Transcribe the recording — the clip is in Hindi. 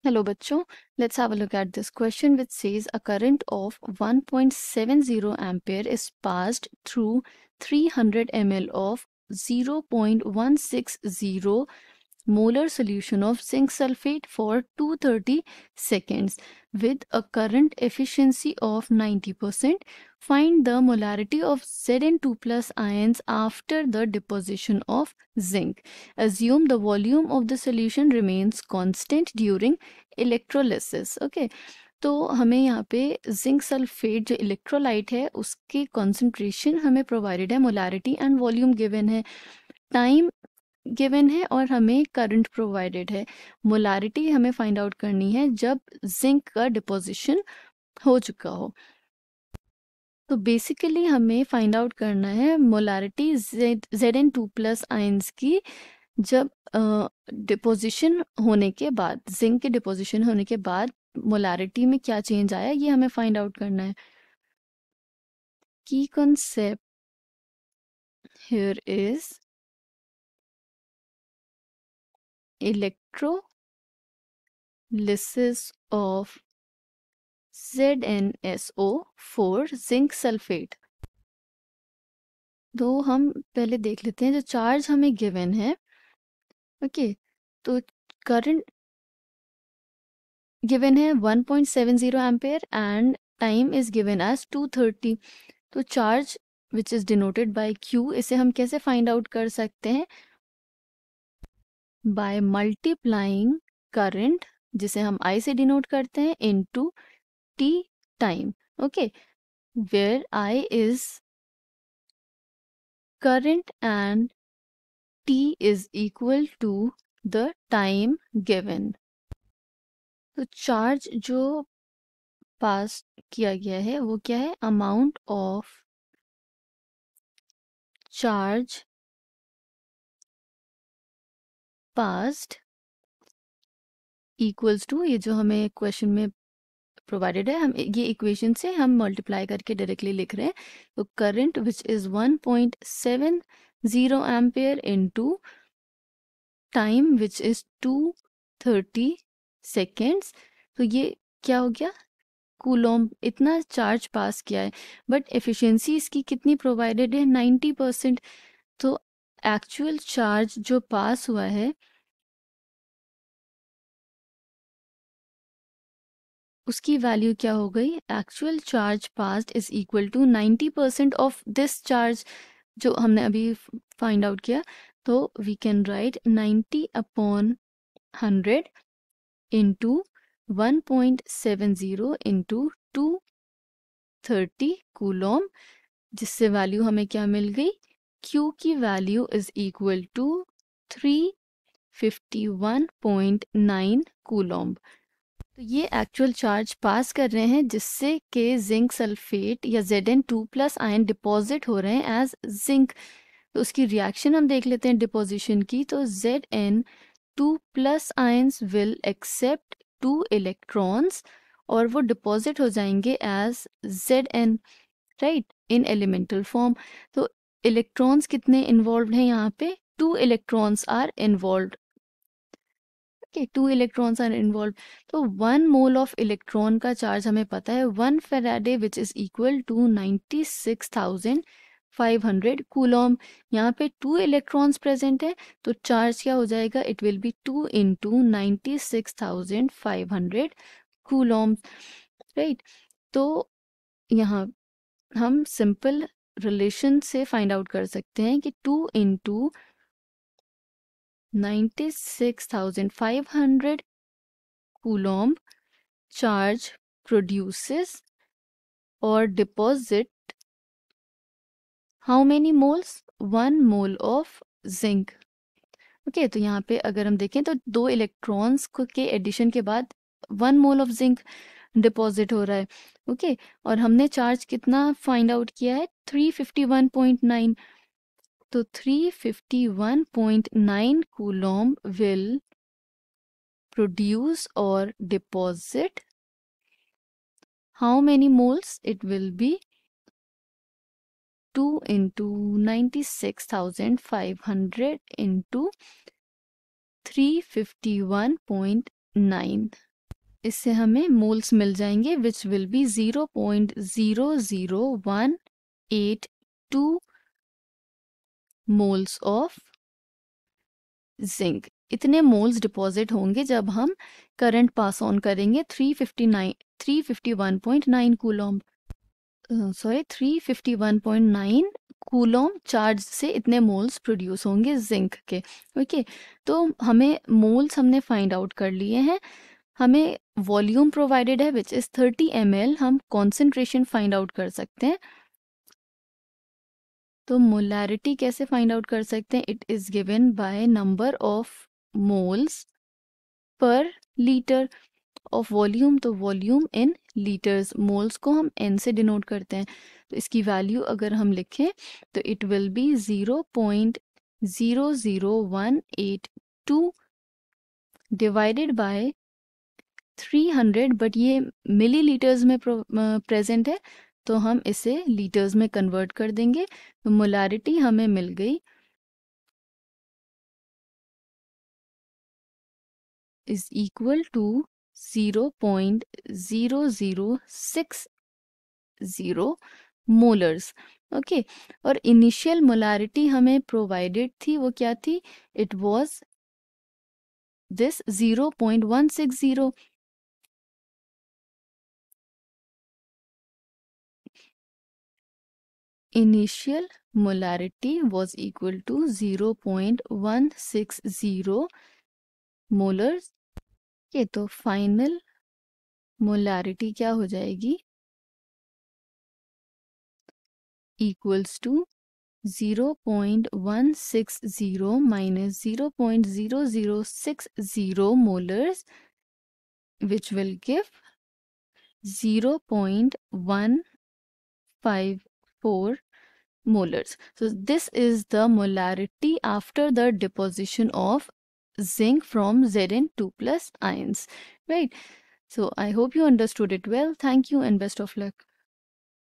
Hello bachcho, let's have a look at this question which says a current of 1.70 ampere is passed through 300 ml of 0.160 molar solution of zinc sulfate for 230 seconds with a current efficiency of 90%. Find the molarity of Zn2 plus ions after the deposition of zinc. Assume the volume of the solution remains constant during electrolysis. Okay, तो हमें यहाँ पे जिंक सल्फेट जो इलेक्ट्रोलाइट है उसकी कॉन्सेंट्रेशन हमें प्रोवाइडेड है, मोलारिटी एंड वॉल्यूम गिवन है, टाइम गिवन है और हमें करंट प्रोवाइडेड है। मोलारिटी हमें फाइंड आउट करनी है जब जिंक का डिपोजिशन हो चुका हो। तो बेसिकली हमें फाइंड आउट करना है मोलारिटी Zn2 प्लस आयंस की जब डिपोजिशन होने के बाद, जिंक के डिपोजिशन होने के बाद मोलारिटी में क्या चेंज आया ये हमें फाइंड आउट करना है। की concept here is electrolysis of ZnSO4 zinc sulphate. तो हम पहले देख लेते हैं जो चार्ज हमें गिवन है। ओके, तो करंट गिवन है 1.70 ampere and time is given as 230। तो charge which is denoted by Q, इसे हम कैसे फाइंड आउट कर सकते हैं? बाय मल्टीप्लाइंग करंट, जिसे हम I से डिनोट करते हैं, into T time. Okay, where I is current and T is equal to the time given. तो चार्ज जो पास किया गया है वो क्या है? Amount of charge passed equals to, ये जो हमें क्वेश्चन में प्रोवाइडेड है, हम ये इक्वेशन से हम मल्टीप्लाई करके डायरेक्टली लिख रहे हैं। तो current which is 1.70 ampere into time which is 230 seconds. तो ये क्या हो गया? कूलॉम। इतना चार्ज पास किया है बट एफिशिएंसी इसकी कितनी प्रोवाइडेड है? 90%। तो एक्चुअल चार्ज जो पास हुआ है उसकी वैल्यू क्या हो गई? Actual charge passed is equal to 90% of this charge जो हमने अभी फाइंड आउट किया। तो we can write 90 upon 100 into 1.70 into 230 coulomb, जिससे वैल्यू हमें क्या मिल गई? Q की value is equal to 351.9 coulomb. तो ये एक्चुअल चार्ज पास कर रहे हैं जिससे कि जिंक सल्फेट या Zn2 प्लस आयन डिपॉजिट हो रहे हैं एज जिंक। तो उसकी रिएक्शन हम देख लेते हैं डिपोजिशन की। तो Zn2 plus ions will accept 2 electrons और वो डिपॉजिट हो जाएंगे as Zn, right, in elemental form. तो इलेक्ट्रॉन्स कितने इन्वॉल्व हैं यहाँ पे? 2 electrons are involve. Okay, 2 electrons are involve. तो 1 मोल ऑफ इलेक्ट्रॉन का चार्ज हमें पता है 1 faraday which is equal to 96,500 coulomb. यहाँ पे 2 इलेक्ट्रॉन्स प्रेजेंट है तो चार्ज क्या हो जाएगा? It will be 2 into 96,500 Coulomb, right. तो यहाँ हम सिंपल रिलेशन से फाइंड आउट कर सकते हैं कि 2 into 96,500 coulomb charge produces or deposit how many moles? 1 mole of zinc। Okay, तो यहाँ पे अगर हम देखें तो 2 इलेक्ट्रॉन्स के एडिशन के बाद 1 मोल ऑफ जिंक डिपॉजिट हो रहा है। ओके, और हमने चार्ज कितना फाइंड आउट किया है? 351.9। तो 351.9 Coulomb will produce or deposit how many moles? It will be 2 into 96,500 into 351.9 इससे हमें मोल्स मिल जाएंगे which will be 0.00182 moles of zinc. इतने मोल्स डिपॉजिट होंगे जब हम करंट पास ऑन करेंगे 351.9 कूलॉम, सॉरी 351.9 कूलॉम चार्ज से इतने मोल्स प्रोड्यूस होंगे जिंक के। ओके, तो हमें मोल्स हमने फाइंड आउट कर लिए हैं, हमें वॉल्यूम प्रोवाइडेड है विच इज 30 ml, हम कॉन्सेंट्रेशन फाइंड आउट कर सकते हैं। तो मोलैरिटी कैसे फाइंड आउट कर सकते हैं? It is given by number of moles per litre of volume, तो वॉल्यूम इन लीटर्स, मोल्स को हम n से डिनोट करते हैं। तो इसकी वैल्यू अगर हम लिखें तो it will be 0.00182 divided by 300, but ये मिलीलीटर्स में प्रेजेंट है तो हम इसे लीटर्स में कन्वर्ट कर देंगे। तो मोलारिटी हमें मिल गई is equal to 0.0060 molars. Okay, और इनिशियल मोलारिटी हमें प्रोवाइडेड थी, वो क्या थी? It was this 0.160। Initial molarity was equal to 0.160 molars. ये तो फाइनल मोलारिटी क्या हो जाएगी? Equals to 0.160 minus 0.0060 molars, which will give 0.154 molars. So this is the molarity after the deposition of zinc from Zn2 plus ions, right? So I hope you understood it well. Thank you and best of luck.